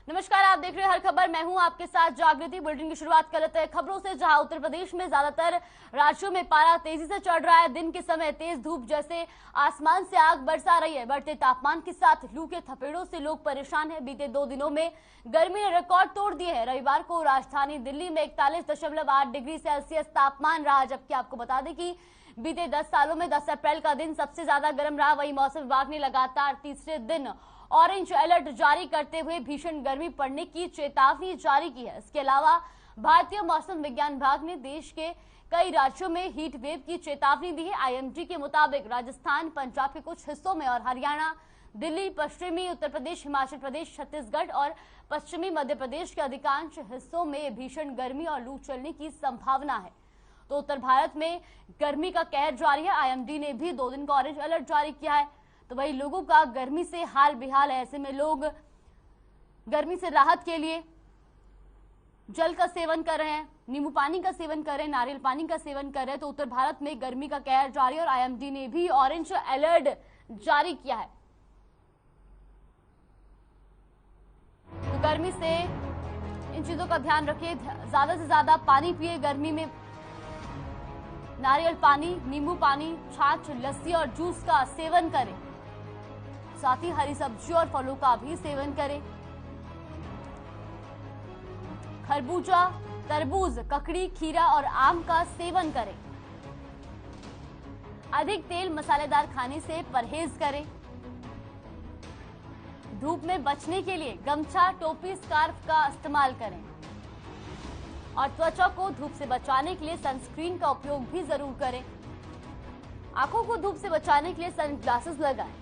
नमस्कार, आप देख रहे हैं हर खबर। मैं हूं आपके साथ जागृति। बुलेटिन की शुरुआत कर लेते हैं खबरों से, जहां उत्तर प्रदेश में ज्यादातर राज्यों में पारा तेजी से चढ़ रहा है। दिन के समय तेज धूप जैसे आसमान से आग बरसा रही है। बढ़ते तापमान के साथ लू के थपेड़ों से लोग परेशान हैं। बीते 2 दिनों में गर्मी ने रिकॉर्ड तोड़ दिए हैं। रविवार को राजधानी दिल्ली में 41.8 डिग्री सेल्सियस तापमान रहा, जबकि आपको बता दें कि बीते 10 सालों में 10 अप्रैल का दिन सबसे ज्यादा गर्म रहा। वहीं मौसम विभाग ने लगातार तीसरे दिन ऑरेंज अलर्ट जारी करते हुए भीषण गर्मी पड़ने की चेतावनी जारी की है। इसके अलावा भारतीय मौसम विज्ञान विभाग ने देश के कई राज्यों में हीट वेव की चेतावनी दी है। आईएमडी के मुताबिक राजस्थान, पंजाब के कुछ हिस्सों में और हरियाणा, दिल्ली, पश्चिमी उत्तर प्रदेश, हिमाचल प्रदेश, छत्तीसगढ़ और पश्चिमी मध्य प्रदेश के अधिकांश हिस्सों में भीषण गर्मी और लू चलने की संभावना है। तो उत्तर भारत में गर्मी का कहर जारी है। आईएमडी ने भी 2 दिन का ऑरेंज अलर्ट जारी किया है। तो वही लोगों का गर्मी से हाल बेहाल है। ऐसे में लोग गर्मी से राहत के लिए जल का सेवन कर रहे हैं, नींबू पानी का सेवन कर रहे हैं, नारियल पानी का सेवन कर रहे हैं। तो उत्तर भारत में गर्मी का कहर जारी है और आईएमडी ने भी ऑरेंज अलर्ट जारी किया है। तो गर्मी से इन चीजों का ध्यान रखिए, ज्यादा से ज्यादा पानी पिए। गर्मी में नारियल पानी, नींबू पानी, छाछ, लस्सी और जूस का सेवन करें। साथ ही हरी सब्जी और फलों का भी सेवन करें। खरबूजा, तरबूज, ककड़ी, खीरा और आम का सेवन करें। अधिक तेल मसालेदार खाने से परहेज करें। धूप में बचने के लिए गमछा, टोपी, स्कार्फ का इस्तेमाल करें और त्वचा को धूप से बचाने के लिए सनस्क्रीन का उपयोग भी जरूर करें। आंखों को धूप से बचाने के लिए सनग्लासेस लगाएं।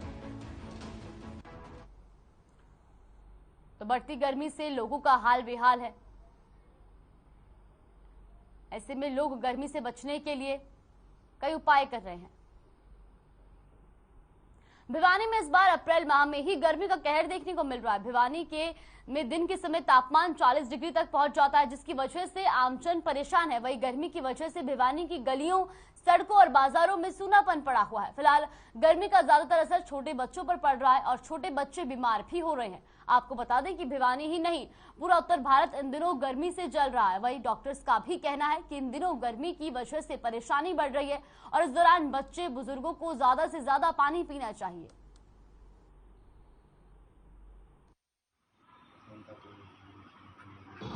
तो बढ़ती गर्मी से लोगों का हाल बेहाल है। ऐसे में लोग गर्मी से बचने के लिए कई उपाय कर रहे हैं। भिवानी में इस बार अप्रैल माह में ही गर्मी का कहर देखने को मिल रहा है। भिवानी के में दिन के समय तापमान 40 डिग्री तक पहुंच जाता है, जिसकी वजह से आमजन परेशान है। वहीं गर्मी की वजह से भिवानी की गलियों, सड़कों और बाजारों में सूनापन पड़ा हुआ है। फिलहाल गर्मी का ज्यादातर असर छोटे बच्चों पर पड़ रहा है और छोटे बच्चे बीमार भी हो रहे हैं। आपको बता दें कि भिवानी ही नहीं, पूरा उत्तर भारत इन दिनों गर्मी से जल रहा है। वहीं डॉक्टर्स का भी कहना है कि इन दिनों गर्मी की वजह से परेशानी बढ़ रही है और इस दौरान बच्चे, बुजुर्गों को ज्यादा से ज्यादा पानी पीना चाहिए।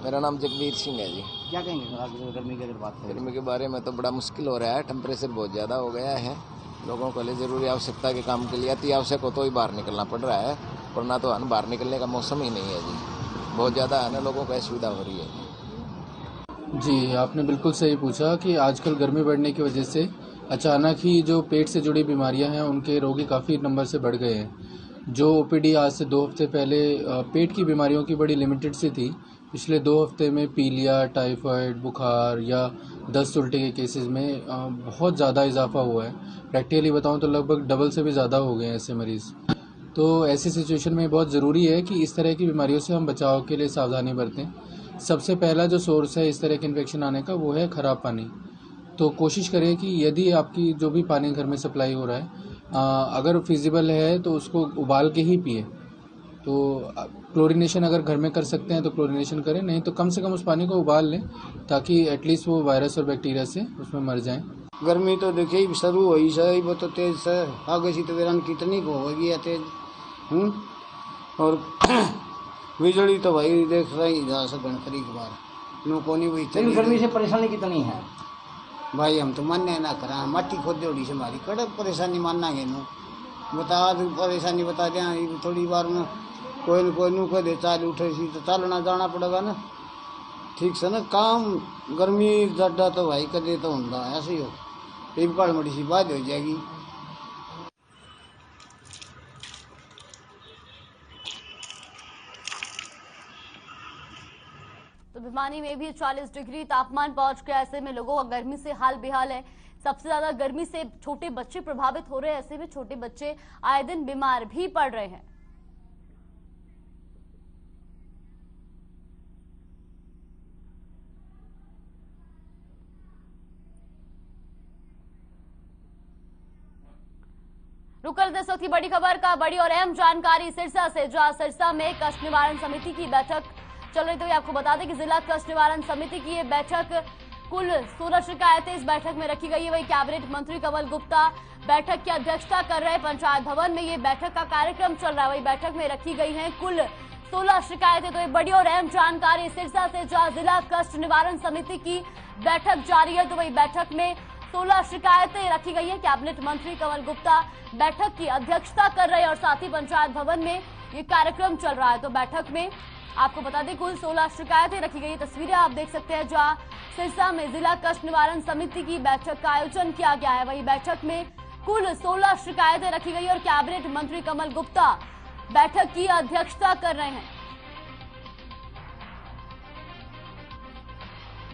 मेरा नाम जगवीर सिंह है जी। क्या कहेंगे आप गर्मी की अगर बात करें? गर्मी के बारे में तो बड़ा मुश्किल हो रहा है। टेम्परेचर बहुत ज़्यादा हो गया है। लोगों को लिए ज़रूरी आवश्यकता के काम के लिए अति आवश्यक हो तो ही बाहर निकलना पड़ रहा है, वरना तो बाहर निकलने का मौसम ही नहीं है जी। बहुत ज़्यादा है ना, लोगों को असुविधा हो रही है जी। आपने बिल्कुल सही पूछा कि आजकल गर्मी बढ़ने की वजह से अचानक ही जो पेट से जुड़ी बीमारियां हैं उनके रोगी काफ़ी नंबर से बढ़ गए हैं। जो ओपीडी आज से 2 हफ्ते पहले पेट की बीमारियों की बड़ी लिमिटेड सी थी, पिछले 2 हफ्ते में पीलिया, टाइफाइड, बुखार या दस्त, उल्टे के केसेस में बहुत ज़्यादा इजाफा हुआ है। प्रैक्टिकली बताऊं तो लगभग डबल से भी ज़्यादा हो गए हैं ऐसे मरीज़। तो ऐसी सिचुएशन में बहुत ज़रूरी है कि इस तरह की बीमारियों से हम बचाव के लिए सावधानी बरतें। सबसे पहला जो सोर्स है इस तरह के इन्फेक्शन आने का, वो है ख़राब पानी। तो कोशिश करें कि यदि आपकी जो भी पानी घर में सप्लाई हो रहा है, अगर फिजिबल है तो उसको उबाल के ही पिए। तो क्लोरीनेशन अगर घर में कर सकते हैं तो क्लोरीनेशन करें, नहीं तो कम से कम उस पानी को उबाल लें ताकि एटलीस्ट वो वायरस और बैक्टीरिया से उसमें मर जाएं। गर्मी तो देखिए शुरू हुई सही, वो तो तेज से आगे सी तो वीरान कितनी को होगी है तेज। और बिजली तो भाई देख रहे ही जा सकते खरी के बार नो कोनी हुई। गर्मी से परेशानी कितनी है भाई, हम तो मानने ना करा, माटी खोद जोड़ी से हमारी कड़क परेशानी मानना है नो। बता परेशानी बता दें थोड़ी बार में कोई न कोई कह दे चाल उठे सी तो चालना जाना पड़ेगा ना, ठीक से ना काम। गर्मी ज़्यादा तो भाई कदे तो होंगे ऐसे ही हो, एक काल मड़ी सी बात हो जाएगी। तो भिवानी में भी 40 डिग्री तापमान पहुंच गया। ऐसे में लोगों का गर्मी से हाल बेहाल है। सबसे ज्यादा गर्मी से छोटे बच्चे प्रभावित हो रहे हैं। ऐसे में छोटे बच्चे आए दिन बीमार भी पड़ रहे हैं। रुक कर इस वक्त की बड़ी खबर का बड़ी और अहम जानकारी सिरसा से, जहां सिरसा में कष्ट निवारण समिति की बैठक चल रही। तो ये आपको बता दें कि जिला कष्ट निवारण समिति की ये बैठक, कुल 16 शिकायतें इस बैठक में रखी गई है। वही कैबिनेट मंत्री कमल गुप्ता बैठक की अध्यक्षता कर रहे हैं। पंचायत भवन में ये बैठक का कार्यक्रम चल रहा है। वही बैठक में रखी गई है कुल 16 शिकायतें। तो ये बड़ी और अहम जानकारी सिरसा से, जहां जिला कष्ट निवारण समिति की बैठक जारी है। तो वही बैठक में 16 शिकायतें रखी गई है। कैबिनेट मंत्री कमल गुप्ता बैठक की अध्यक्षता कर रहे हैं और साथ ही पंचायत भवन में ये कार्यक्रम चल रहा है। तो बैठक में आपको बता दें कुल 16 शिकायतें रखी गई। तस्वीरें आप देख सकते हैं, जहां सिरसा में जिला कष्ट निवारण समिति की बैठक का आयोजन किया गया है। वही बैठक में कुल 16 शिकायतें रखी गई और कैबिनेट मंत्री कमल गुप्ता बैठक की अध्यक्षता कर रहे हैं।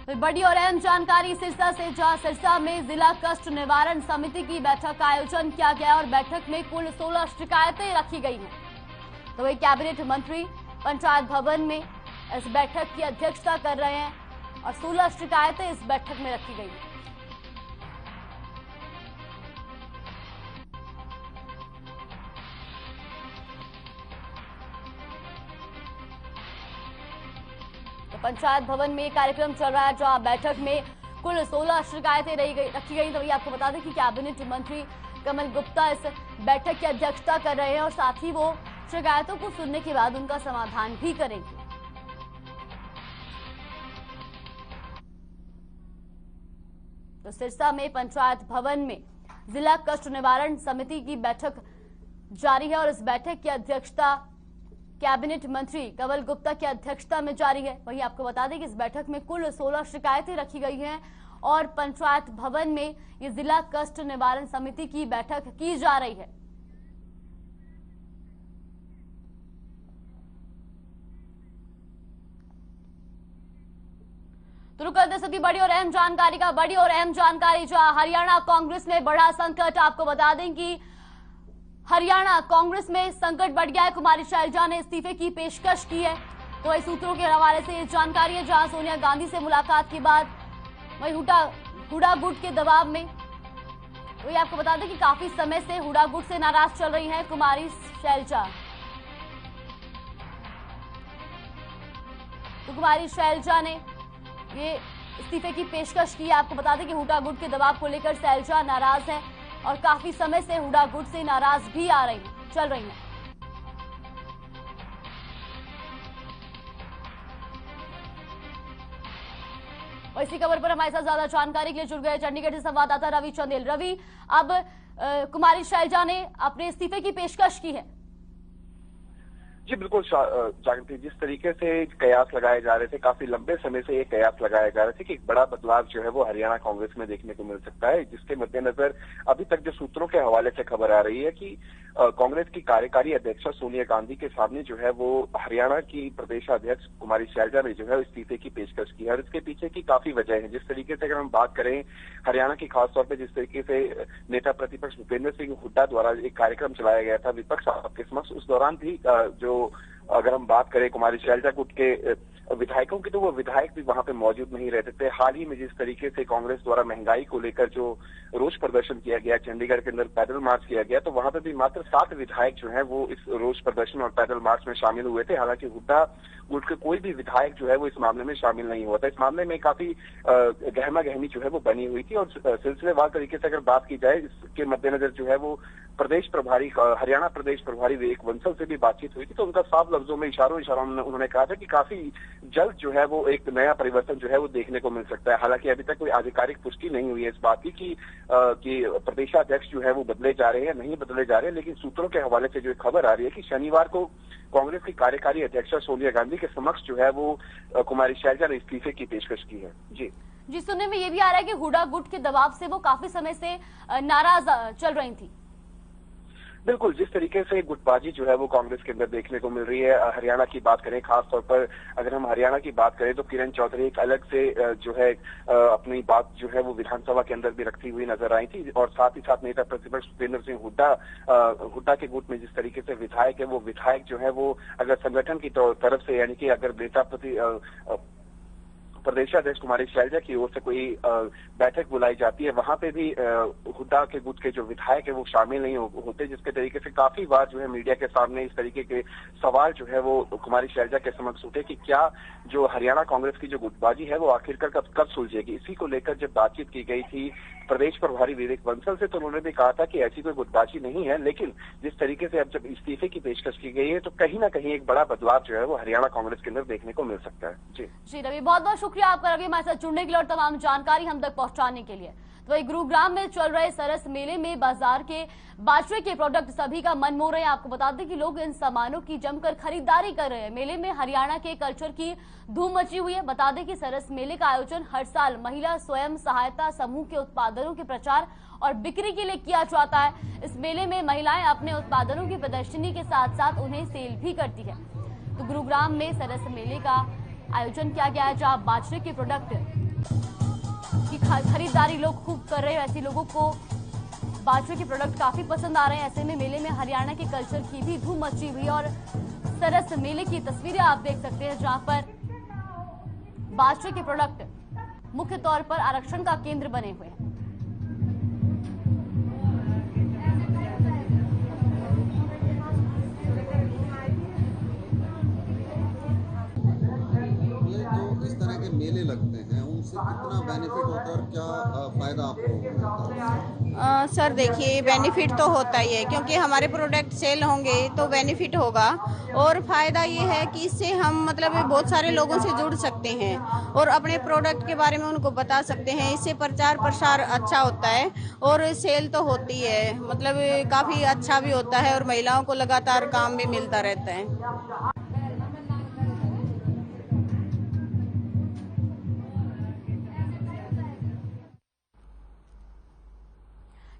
तो बड़ी और अहम जानकारी सिरसा से, जहां सिरसा में जिला कष्ट निवारण समिति की बैठक का आयोजन किया गया और बैठक में कुल 16 शिकायतें रखी गई हैं। तो वही कैबिनेट मंत्री पंचायत भवन में इस बैठक की अध्यक्षता कर रहे हैं और 16 शिकायतें इस बैठक में रखी गई हैं। तो पंचायत भवन में कार्यक्रम चल रहा है, जहां बैठक में कुल 16 शिकायतें रखी गई। तो वही आपको बता दें कि कैबिनेट मंत्री कमल गुप्ता इस बैठक की अध्यक्षता कर रहे हैं और साथ ही वो शिकायतों को सुनने के बाद उनका समाधान भी करेंगे। तो सिरसा में पंचायत भवन में जिला कष्ट निवारण समिति की बैठक जारी है और इस बैठक की अध्यक्षता कैबिनेट मंत्री कमल गुप्ता की अध्यक्षता में जारी है। वहीं आपको बता दें कि इस बैठक में कुल 16 शिकायतें रखी गई हैं और पंचायत भवन में ये जिला कष्ट निवारण समिति की बैठक की जा रही है। तो रुक कर दें बड़ी और अहम जानकारी का, बड़ी और अहम जानकारी, जहां हरियाणा कांग्रेस में बढ़ा संकट। आपको बता दें कि हरियाणा कांग्रेस में संकट बढ़ गया है। कुमारी शैलजा ने इस्तीफे की पेशकश की है। तो इस सूत्रों के हवाले से ये जानकारी है, जहां सोनिया गांधी से मुलाकात के बाद वही हुडा गुट के दबाव में, तो ये आपको बता दें कि काफी समय से हुडा गुट से नाराज चल रही है कुमारी शैलजा। तो कुमारी शैलजा ने ये इस्तीफे की पेशकश की है। आपको बता दें कि हुडा गुट के दबाव को लेकर शैलजा नाराज है और काफी समय से हुडा गुट से नाराज भी चल रही है। और इसी खबर पर हमारे साथ ज्यादा जानकारी के लिए जुड़ गए चंडीगढ़ से संवाददाता रवि चंदेल। रवि, अब कुमारी शैलजा ने अपने इस्तीफे की पेशकश की है। जी बिल्कुल जागृति, जिस तरीके से कयास लगाए जा रहे थे, काफी लंबे समय से ये कयास लगाए जा रहे थे कि एक बड़ा बदलाव जो है वो हरियाणा कांग्रेस में देखने को मिल सकता है, जिसके मद्देनजर अभी तक जो सूत्रों के हवाले से खबर आ रही है कि कांग्रेस की कार्यकारी अध्यक्षा सोनिया गांधी के सामने जो है वो हरियाणा की प्रदेशाध्यक्ष कुमारी शैलजा ने जो है इस्तीफे की पेशकश की है। और इसके पीछे की काफी वजह है। जिस तरीके से अगर हम बात करें हरियाणा की, खासतौर पर जिस तरीके से नेता प्रतिपक्ष भूपेंद्र सिंह हुड्डा द्वारा एक कार्यक्रम चलाया गया था विपक्ष आपके समक्ष, उस दौरान भी जो अगर हम बात करें कुमारी शैलजा गुट के विधायकों की, तो वो विधायक भी वहां पे मौजूद नहीं रहते थे। हाल ही में जिस तरीके से कांग्रेस द्वारा महंगाई को लेकर जो रोष प्रदर्शन किया गया, चंडीगढ़ के अंदर पैदल मार्च किया गया, तो वहां पे भी मात्र 7 विधायक जो हैं वो इस रोष प्रदर्शन और पैदल मार्च में शामिल हुए थे। हालांकि हुड्डा गुट के कोई भी विधायक जो है वो इस मामले में शामिल नहीं हुआ था। इस मामले में काफी गहमा गहमी जो है वो बनी हुई थी। और सिलसिलेवार तरीके से अगर बात की जाए, इसके मद्देनजर जो है वो प्रदेश प्रभारी, हरियाणा प्रदेश प्रभारी विवेक बंसल से भी बातचीत हुई थी। तो उनका साफ लफ्जों में इशारों उन्होंने कहा था कि काफी जल्द जो है वो एक नया परिवर्तन जो है वो देखने को मिल सकता है। हालांकि अभी तक कोई आधिकारिक पुष्टि नहीं हुई है इस बात की कि प्रदेशाध्यक्ष जो है वो बदले जा रहे हैं या नहीं बदले जा रहे हैं। लेकिन सूत्रों के हवाले से जो खबर आ रही है कि शनिवार को कांग्रेस की कार्यकारी अध्यक्षा सोनिया गांधी के समक्ष जो है वो कुमारी शैलजा ने इस्तीफे की पेशकश की है। जी सुनने में ये भी आ रहा है कि हुडा गुट के दबाव से वो काफी समय से नाराज चल रही थी। बिल्कुल, जिस तरीके से गुटबाजी जो है वो कांग्रेस के अंदर देखने को मिल रही है। हरियाणा की बात करें, खासतौर पर अगर हम हरियाणा की बात करें तो किरण चौधरी एक अलग से जो है अपनी बात जो है वो विधानसभा के अंदर भी रखती हुई नजर आई थी। और साथ ही साथ नेता प्रतिपक्ष भूपेंद्र सिंह हुड्डा के गुट में जिस तरीके से विधायक है, वो विधायक जो है वो अगर संगठन की तरफ से, यानी कि अगर नेता प्रदेशाध्यक्ष कुमारी शैलजा की ओर से कोई बैठक बुलाई जाती है, वहां पे भी हुड्डा के गुट के जो विधायक है वो शामिल नहीं होते, जिसके तरीके से काफी बार जो है मीडिया के सामने इस तरीके के सवाल जो है वो कुमारी शैलजा के समक्ष उठे कि क्या जो हरियाणा कांग्रेस की जो गुटबाजी है वो आखिरकार कब सुलझेगी। इसी को लेकर जब बातचीत की गई थी प्रदेश प्रभारी विवेक बंसल से, तो उन्होंने भी कहा था कि ऐसी कोई गुटबाजी नहीं है, लेकिन जिस तरीके से अब जब इस्तीफे की पेशकश की गई है तो कहीं ना कहीं एक बड़ा बदलाव जो है वो हरियाणा कांग्रेस के अंदर देखने को मिल सकता है। जी रवि, बहुत बहुत शुक्रिया आपका रवि हमारे साथ जुड़ने के लिए और तमाम जानकारी हम तक पहुंचाने के लिए। तो वही गुरुग्राम में चल रहे सरस मेले में बाजार के बाजरे के प्रोडक्ट सभी का मन मोह रहे हैं। आपको बता दें कि लोग इन सामानों की जमकर खरीदारी कर रहे हैं। मेले में हरियाणा के कल्चर की धूम मची हुई है। बता दें कि सरस मेले का आयोजन हर साल महिला स्वयं सहायता समूह के उत्पादनों के प्रचार और बिक्री के लिए किया जाता है। इस मेले में महिलाएं अपने उत्पादनों की प्रदर्शनी के साथ साथ उन्हें सेल भी करती है। तो गुरुग्राम में सरस मेले का आयोजन किया गया है, जहां बाजरे के प्रोडक्ट की खरीदारी लोग खूब कर रहे हैं। ऐसे लोगों को बाजरे के प्रोडक्ट काफी पसंद आ रहे हैं। ऐसे में मेले में हरियाणा के कल्चर की भी धूम मची हुई है और सरस मेले की तस्वीरें आप देख सकते हैं, जहां पर बाजरे के प्रोडक्ट मुख्य तौर पर आरक्षण का केंद्र बने हुए हैं। मेले लगते हैं उनसे कितना बेनिफिट होता है और क्या फायदा आपको होता है? सर देखिए, बेनिफिट तो होता ही है, क्योंकि हमारे प्रोडक्ट सेल होंगे तो बेनिफिट होगा। और फायदा ये है कि इससे हम मतलब बहुत सारे लोगों से जुड़ सकते हैं और अपने प्रोडक्ट के बारे में उनको बता सकते हैं। इससे प्रचार प्रसार अच्छा होता है और सेल तो होती है, मतलब काफी अच्छा भी होता है और महिलाओं को लगातार काम भी मिलता रहता है।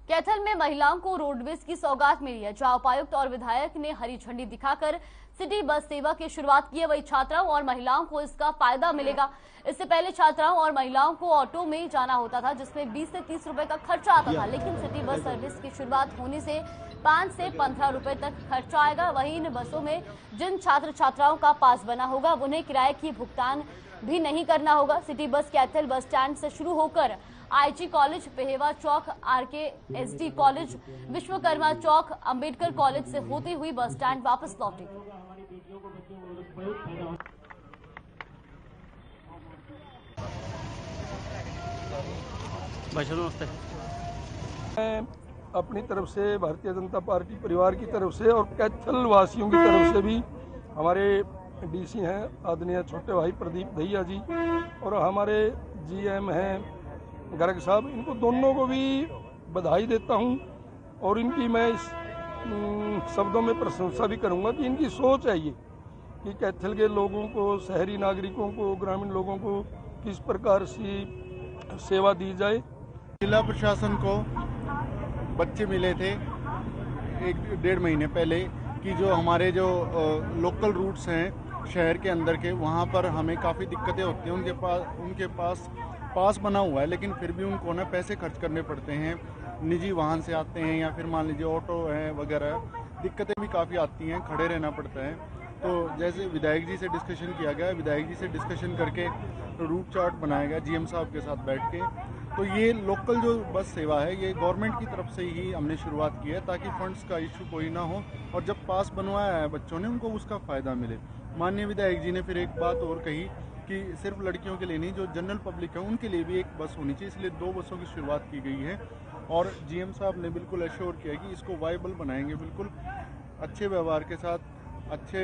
कैथल में महिलाओं को रोडवेज की सौगात मिली है, जहां उपायुक्त और विधायक ने हरी झंडी दिखाकर सिटी बस सेवा की शुरुआत की है। वही छात्राओं और महिलाओं को इसका फायदा मिलेगा। इससे पहले छात्राओं और महिलाओं को ऑटो में जाना होता था, जिसमें 20 से 30 रुपए का खर्चा आता था, लेकिन सिटी बस सर्विस की शुरुआत होने से 5 से 15 रुपए तक खर्चा आएगा। वहीं इन बसों में जिन छात्र छात्राओं का पास बना होगा उन्हें किराए की भुगतान भी नहीं करना होगा। City bus Kaithal bus stand से शुरू होकर आईजी कॉलेज, पेहेवा चौक, RKSD कॉलेज, विश्वकर्मा चौक, अंबेडकर कॉलेज से होती हुई बस स्टैंड वापस लौटी। मैं अपनी तरफ से, भारतीय जनता पार्टी परिवार की तरफ से और कैथल वासियों की तरफ से भी, हमारे DC हैं आदरणीय छोटे भाई प्रदीप दहिया जी और हमारे GM हैं गर्ग साहब, इनको दोनों को भी बधाई देता हूं और इनकी मैं इस शब्दों में प्रशंसा भी करूंगा कि इनकी सोच है ये कि कैथल के लोगों को, शहरी नागरिकों को, ग्रामीण लोगों को किस प्रकार से सेवा दी जाए। जिला प्रशासन को बच्चे मिले थे 1-1.5 महीने पहले कि जो हमारे जो लोकल रूट्स हैं शहर के अंदर के, वहाँ पर हमें काफ़ी दिक्कतें होती हैं। उनके पास बना हुआ है, लेकिन फिर भी उनको ना पैसे खर्च करने पड़ते हैं। निजी वाहन से आते हैं या फिर मान लीजिए ऑटो है वगैरह, दिक्कतें भी काफ़ी आती हैं, खड़े रहना पड़ता है। तो जैसे विधायक जी से डिस्कशन किया गया, विधायक जी से डिस्कशन करके रूट चार्ट बनाया गया GM साहब के साथ बैठ के। तो ये लोकल जो बस सेवा है ये गवर्नमेंट की तरफ से ही हमने शुरुआत की है, ताकि फंड्स का इशू कोई ना हो और जब पास बनवाया है बच्चों ने उनको उसका फ़ायदा मिले। माननीय विधायक जी ने फिर एक बात और कही कि सिर्फ लड़कियों के लिए नहीं, जो जनरल पब्लिक है उनके लिए भी एक बस होनी चाहिए, इसलिए 2 बसों की शुरुआत की गई है। और GM साहब ने बिल्कुल एश्योर किया कि इसको वायबल बनाएंगे, बिल्कुल अच्छे व्यवहार के साथ, अच्छे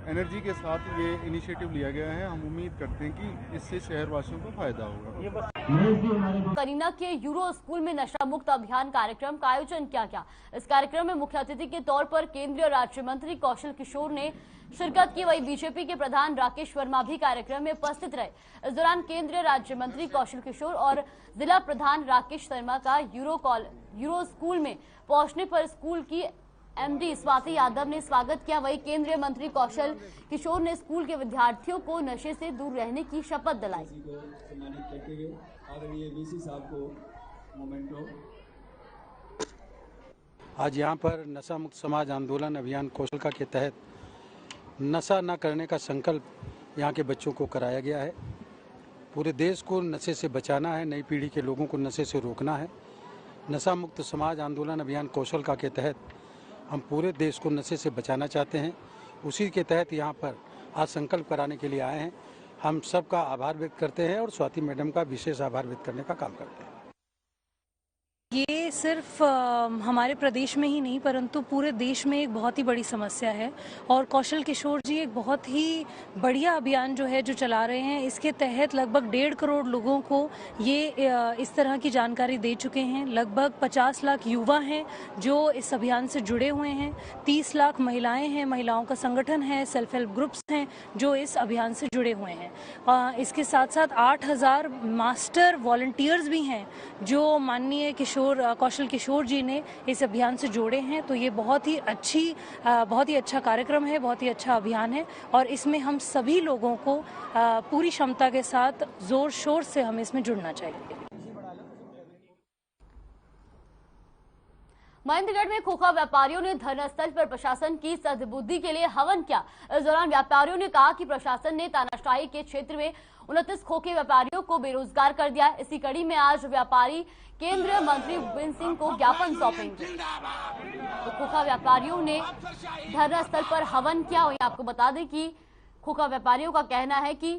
एनर्जी के साथ ये इनिशिएटिव लिया गया है। हम उम्मीद करते हैं कि इससे शहरवासियों को फायदा होगा। करीना के यूरो स्कूल में नशा मुक्त अभियान कार्यक्रम का आयोजन किया गया। इस कार्यक्रम में मुख्य अतिथि के तौर पर केंद्रीय राज्य मंत्री कौशल किशोर ने शिरकत की। वही बीजेपी के प्रधान राकेश वर्मा भी कार्यक्रम में उपस्थित रहे। इस दौरान केंद्रीय राज्य मंत्री कौशल किशोर और जिला प्रधान राकेश शर्मा का यूरो स्कूल में पहुंचने पर स्कूल की MD स्वाति यादव ने स्वागत किया। वही केंद्रीय मंत्री कौशल किशोर ने स्कूल के विद्यार्थियों को नशे से दूर रहने की शपथ दिलाई। आज यहाँ पर नशा मुक्त समाज आंदोलन अभियान कौशल के तहत नशा न करने का संकल्प यहाँ के बच्चों को कराया गया है पूरे देश को नशे से बचाना है, नई पीढ़ी के लोगों को नशे से रोकना है। नशा मुक्त समाज आंदोलन अभियान कौशल का के तहत हम पूरे देश को नशे से बचाना चाहते हैं। उसी के तहत यहाँ पर आज संकल्प कराने के लिए आए हैं। हम सबका आभार व्यक्त करते हैं और स्वाति मैडम का विशेष आभार व्यक्त करने का काम करते हैं। ये सिर्फ हमारे प्रदेश में ही नहीं परंतु पूरे देश में एक बहुत ही बड़ी समस्या है और कौशल किशोर जी एक बहुत ही बढ़िया अभियान जो है जो चला रहे हैं। इसके तहत लगभग 1.5 करोड़ लोगों को ये इस तरह की जानकारी दे चुके हैं। लगभग 50 लाख युवा हैं जो इस अभियान से जुड़े हुए हैं। 30 लाख महिलाएं हैं, महिलाओं का संगठन है, सेल्फ हेल्प ग्रुप्स हैं जो इस अभियान से जुड़े हुए हैं। इसके साथ साथ 8000 मास्टर वॉलंटियर्स भी हैं जो माननीय कौशल किशोर जी ने इस अभियान से जोड़े हैं। तो ये बहुत ही अच्छा कार्यक्रम है, बहुत ही अच्छा अभियान है और इसमें हम सभी लोगों को पूरी क्षमता के साथ जोर शोर से हमें इसमें जुड़ना चाहिए। महेंद्रगढ़ में खोखा व्यापारियों ने धरना स्थल पर प्रशासन की सद्बुद्धि के लिए हवन किया। इस दौरान व्यापारियों ने कहा कि प्रशासन ने तानाशाही के क्षेत्र में 29 खोखे व्यापारियों को बेरोजगार कर दिया। इसी कड़ी में आज व्यापारी केंद्रीय मंत्री भूपेंद्र सिंह को ज्ञापन सौंपेंगे। तो खोखा व्यापारियों ने धरना स्थल पर हवन किया। और आपको बता दें कि खोखा व्यापारियों का कहना है कि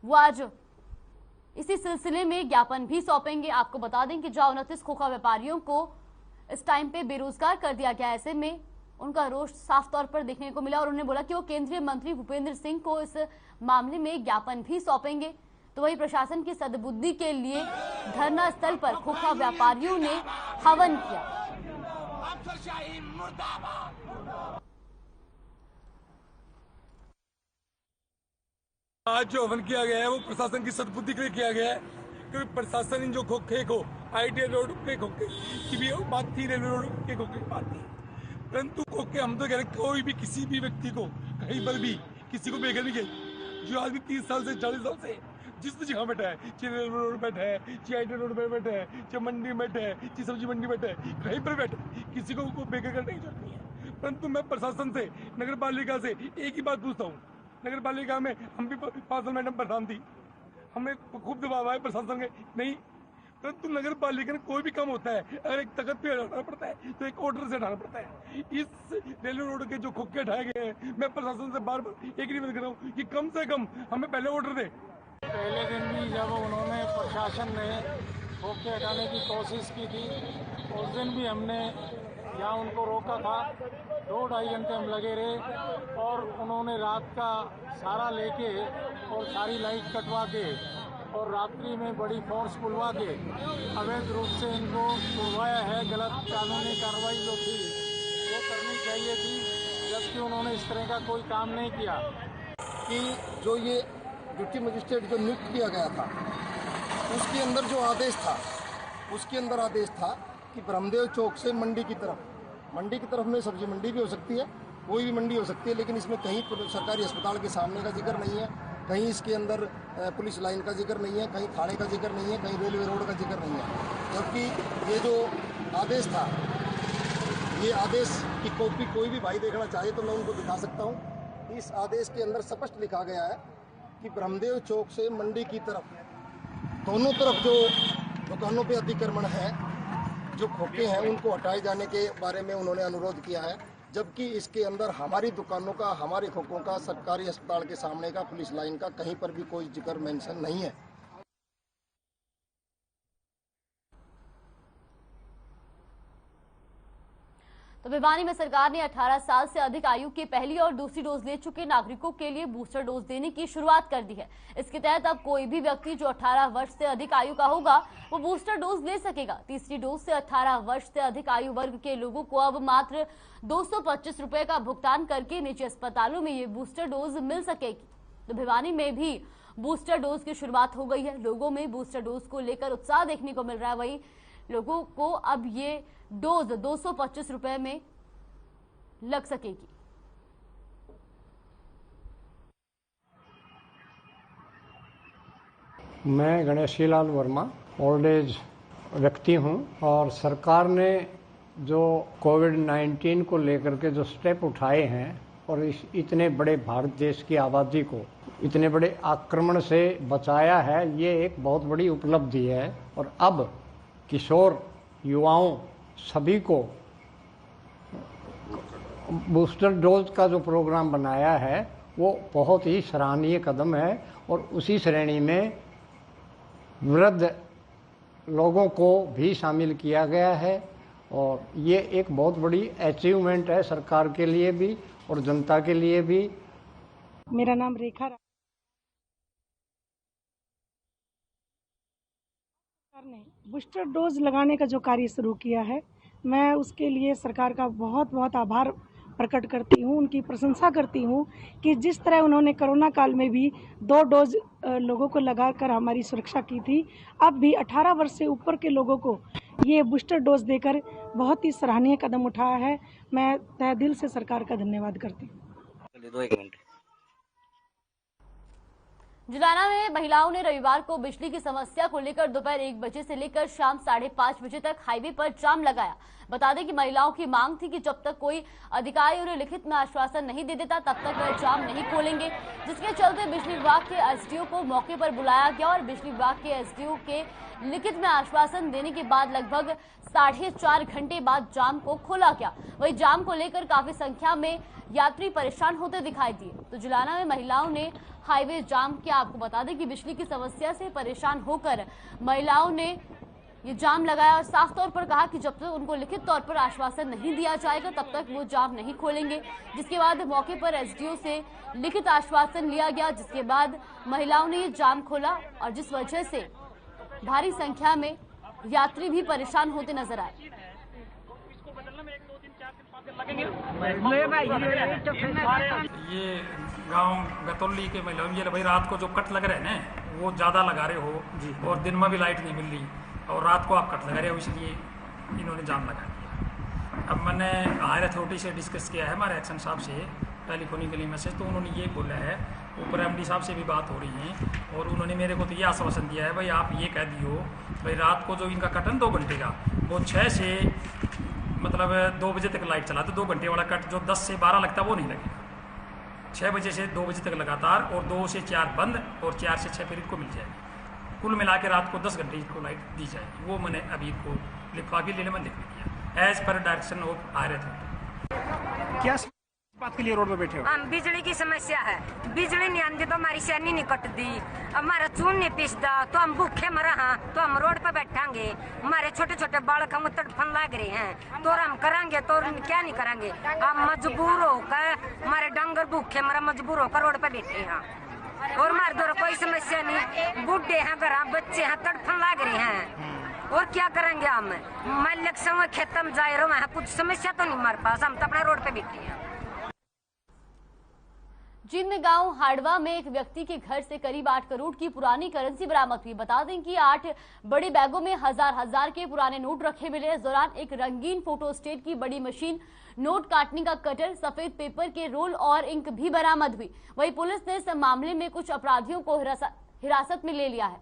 वो आज इसी सिलसिले में ज्ञापन भी सौंपेंगे। आपको बता दें कि जहां 29 खोखा व्यापारियों को इस टाइम पे बेरोजगार कर दिया गया, ऐसे में उनका रोष साफ तौर पर देखने को मिला और उन्होंने बोला कि वो केंद्रीय मंत्री भूपेंद्र सिंह को इस मामले में ज्ञापन भी सौंपेंगे। तो वही प्रशासन की सद्बुद्धि के लिए धरना स्थल पर खोखा व्यापारियों ने हवन किया। आज जो हवन किया गया है वो प्रशासन की सद्बुद्धि के लिए किया गया है, क्योंकि प्रशासन इन जो खोखे को आईटीआई रोड के खोखे की भी बात थी, रेलवे रोड के खोखे की बात थी, परंतु खोखे हम तो कह रहे कोई भी किसी भी व्यक्ति को कहीं पर भी किसी को बेघर नहीं गई। जो आदमी 30 साल से 40 साल से जिस जगह बैठा है, चाहे रेलवे रोड बैठा है, चाहे आईटीआई रोड पर बैठा है, चाहे मंडी में बैठा है, चाहे सब्जी मंडी बैठा है, कहीं पर बैठा है, किसी को बेघर करने की जरूरत नहीं है। परंतु मैं प्रशासन से, नगर पालिका से एक ही बात पूछता हूँ। नगर पालिका में हम भी पार्षद मैडम प्रधान थी, हमें खूब दबाव आए प्रशासन के नहीं, परंतु नगर पालिका में कोई भी काम होता है अगर एक तख्त पे हटाना पड़ता है तो एक ऑर्डर से हटाना पड़ता है। इस रेलवे रोड के जो खोखे हटाए गए हैं, मैं प्रशासन से बार बार एक निवेदन कर रहा हूँ कि कम से कम हमें पहले ऑर्डर दे। पहले दिन भी जब उन्होंने प्रशासन ने खोखे हटाने की कोशिश की थी, उस दिन भी हमने यहाँ उनको रोका था। 2-2.5 घंटे हम लगे रहे और उन्होंने रात का सारा लेके और सारी लाइट कटवा के और रात्रि में बड़ी फोर्स बुलवा के अवैध रूप से इनको बुलवाया है। गलत कानूनी कार्रवाई जो थी वो करनी चाहिए थी, जबकि उन्होंने इस तरह का कोई काम नहीं किया। कि जो ये ड्यूटी मजिस्ट्रेट जो नियुक्त किया गया था उसके अंदर जो आदेश था, उसके अंदर आदेश था कि ब्रह्मदेव चौक से मंडी की तरफ में सब्जी मंडी भी हो सकती है, कोई भी मंडी हो सकती है, लेकिन इसमें कहीं सरकारी अस्पताल के सामने का जिक्र नहीं है, कहीं इसके अंदर पुलिस लाइन का जिक्र नहीं है, कहीं थाने का जिक्र नहीं है, कहीं रेलवे रोड का जिक्र नहीं है। जबकि ये जो आदेश था, ये आदेश की कॉपी कोई भी भाई देखना चाहे तो मैं उनको दिखा सकता हूँ। इस आदेश के अंदर स्पष्ट लिखा गया है कि ब्रह्मदेव चौक से मंडी की तरफ दोनों तरफ जो दुकानों पे अतिक्रमण है, जो खोखे हैं, उनको हटाए जाने के बारे में उन्होंने अनुरोध किया है। जबकि इसके अंदर हमारी दुकानों का, हमारे खोखों का, सरकारी अस्पताल के सामने का, पुलिस लाइन का कहीं पर भी कोई जिक्र मेंशन नहीं है। तो भिवानी में सरकार ने 18 साल से अधिक आयु के पहली और दूसरी डोज ले चुके नागरिकों के लिए बूस्टर डोज देने की शुरुआत कर दी है। इसके तहत अब कोई भी व्यक्ति जो 18 वर्ष से अधिक आयु का होगा वो बूस्टर डोज ले सकेगा। तीसरी डोज से 18 वर्ष से अधिक आयु वर्ग के लोगों को अब मात्र 225 रुपए का भुगतान करके निजी अस्पतालों में ये बूस्टर डोज मिल सकेगी। तो भिवानी में भी बूस्टर डोज की शुरुआत हो गई है। लोगों में बूस्टर डोज को लेकर उत्साह देखने को मिल रहा है। वही लोगों को अब ये डोज 225 रुपए में लग सकेगी। मैं गणेशी लाल वर्मा ओल्ड एज व्यक्ति हूं और सरकार ने जो कोविड-19 को लेकर के जो स्टेप उठाए हैं और इस इतने बड़े भारत देश की आबादी को इतने बड़े आक्रमण से बचाया है, ये एक बहुत बड़ी उपलब्धि है। और अब किशोर युवाओं सभी को बूस्टर डोज का जो प्रोग्राम बनाया है वो बहुत ही सराहनीय कदम है। और उसी श्रेणी में वृद्ध लोगों को भी शामिल किया गया है और ये एक बहुत बड़ी अचीवमेंट है सरकार के लिए भी और जनता के लिए भी। मेरा नाम रेखा ने बूस्टर डोज लगाने का जो कार्य शुरू किया है, मैं उसके लिए सरकार का बहुत बहुत आभार प्रकट करती हूँ, उनकी प्रशंसा करती हूँ कि जिस तरह उन्होंने कोरोना काल में भी 2 डोज लोगों को लगाकर हमारी सुरक्षा की थी, अब भी 18 वर्ष से ऊपर के लोगों को ये बूस्टर डोज देकर बहुत ही सराहनीय कदम उठाया है। मैं तहे दिल से सरकार का धन्यवाद करती हूँ। जुलाना में महिलाओं ने रविवार को बिजली की समस्या को लेकर दोपहर 1 बजे से लेकर शाम 5:30 बजे तक हाईवे पर जाम लगाया। बता दें कि महिलाओं की मांग थी कि जब तक कोई अधिकारी उन्हें लिखित में आश्वासन नहीं दे देता तब तक वह जाम नहीं खोलेंगे, जिसके चलते बिजली विभाग के एसडीओ को मौके पर बुलाया गया और बिजली विभाग के एसडीओ के लिखित में आश्वासन देने के बाद लगभग 4.5 घंटे बाद जाम को खोला गया। वही जाम को लेकर काफी संख्या में यात्री परेशान होते दिखाई दिए। तो जुलाना में महिलाओं ने हाईवे जाम किया। आपको बता दें कि बिजली की समस्या से परेशान होकर महिलाओं ने ये जाम लगाया और साफ तौर पर कहा कि जब तक उनको लिखित तौर पर आश्वासन नहीं दिया जाएगा तब तक वो जाम नहीं खोलेंगे, जिसके बाद मौके पर एसडीओ से लिखित आश्वासन लिया गया, जिसके बाद महिलाओं ने ये जाम खोला और जिस वजह से भारी संख्या में यात्री भी परेशान होते नजर आए। ये गांव गतौली के महिलाओं ये भाई रात को जो कट लग रहे हैं ना वो ज़्यादा लगा रहे हो और दिन में भी लाइट नहीं मिल रही और रात को आप कट लगा रहे हो, इसलिए इन्होंने जाम लगा दिया। अब मैंने हायर अथॉरिटी से डिस्कस किया है, हमारे एक्शन साहब से टेलीफोनिकली मैसेज, तो उन्होंने ये बोला है, ऊपर एमडी साहब से भी बात हो रही है और उन्होंने मेरे को तो ये आश्वासन दिया है भाई आप ये कह दियो भाई रात को जो इनका कटन 2 घंटे का वो 6 से मतलब 2 बजे तक लाइट चला, तो 2 घंटे वाला कट जो 10 से 12 लगता है वो नहीं लगेगा। 6 बजे से 2 बजे तक लगातार और 2 से 4 बंद और 4 से 6 फिर इनको मिल जाएगी। कुल मिला के रात को 10 घंटे इनको लाइट दी जाएगी। वो मैंने अभी इनको लिखवा के लिए मैंने लिख दिया as per direction of higher authority. क्या बात के लिए रोड पे बैठे हो? हम बिजली की समस्या है, बिजली नहीं आती तो हमारी सैनी नहीं कटती, हमारा चून नहीं पिसदा तो हम भूखे मरा हाँ तो हम रोड पे बैठांगे। हमारे छोटे छोटे बालक हम तड़फन लग रहे हैं तो हम करांगे तो क्या नहीं करांगे, हम मजबूर होकर हमारे डंगर भूखे मरा मजबूर होकर रोड पे बैठे हैं और हमारे द्वारा कोई समस्या नहीं। बूढ़े हैं घर बच्चे हैं तड़फन लग रहे हैं और क्या करेंगे हम। मैं इलेक्शन में खेतों में जा रहा हूँ, कुछ समस्या तो नहीं हमारे पास, हम तो अपने रोड पे बैठे हैं। जींद में गांव हाड़वा में एक व्यक्ति के घर से करीब 8 करोड़ की पुरानी करेंसी बरामद हुई। बता दें कि 8 बड़े बैगों में हजार के पुराने नोट रखे मिले। इस दौरान एक रंगीन फोटोस्टेट की बड़ी मशीन, नोट काटने का कटर, सफेद पेपर के रोल और इंक भी बरामद हुई। वहीं पुलिस ने इस मामले में कुछ अपराधियों को हिरासत में ले लिया है।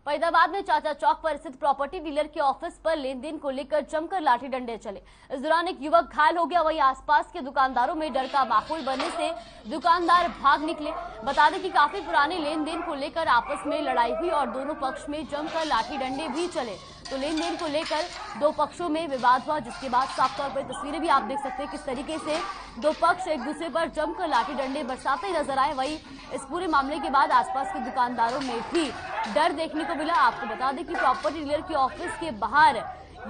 फरीदाबाद में चाचा चौक पर स्थित प्रॉपर्टी डीलर के ऑफिस पर लेन देन को लेकर जमकर लाठी डंडे चले। इस दौरान एक युवक घायल हो गया। वहीं आसपास के दुकानदारों में डर का माहौल बनने से दुकानदार भाग निकले। बता दें कि काफी पुराने लेन देन को लेकर आपस में लड़ाई हुई और दोनों पक्ष में जमकर लाठी डंडे भी चले। तो लेन देन को लेकर 2 पक्षों में विवाद हुआ, जिसके बाद साफ तौर पर तस्वीरें भी आप देख सकते हैं किस तरीके से 2 पक्ष एक दूसरे पर जमकर लाठी डंडे बरसाते नजर आए। वहीं इस पूरे मामले के बाद आसपास के दुकानदारों में भी डर देखने को मिला। आपको बता दें कि प्रॉपर्टी डीलर के ऑफिस के बाहर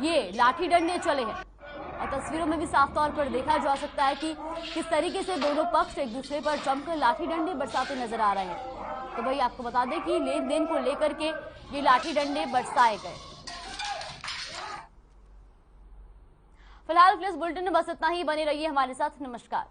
ये लाठी डंडे चले हैं और तस्वीरों में भी साफ तौर पर देखा जा सकता है कि किस तरीके से दोनों पक्ष एक दूसरे पर जमकर लाठी डंडे बरसाते नजर आ रहे हैं। तो भाई आपको बता दें कि लेन देन को लेकर के ये लाठी डंडे बरसाए गए। फिलहाल प्लेस बुलेटिन में बस इतना ही। बने रहिए हमारे साथ। नमस्कार।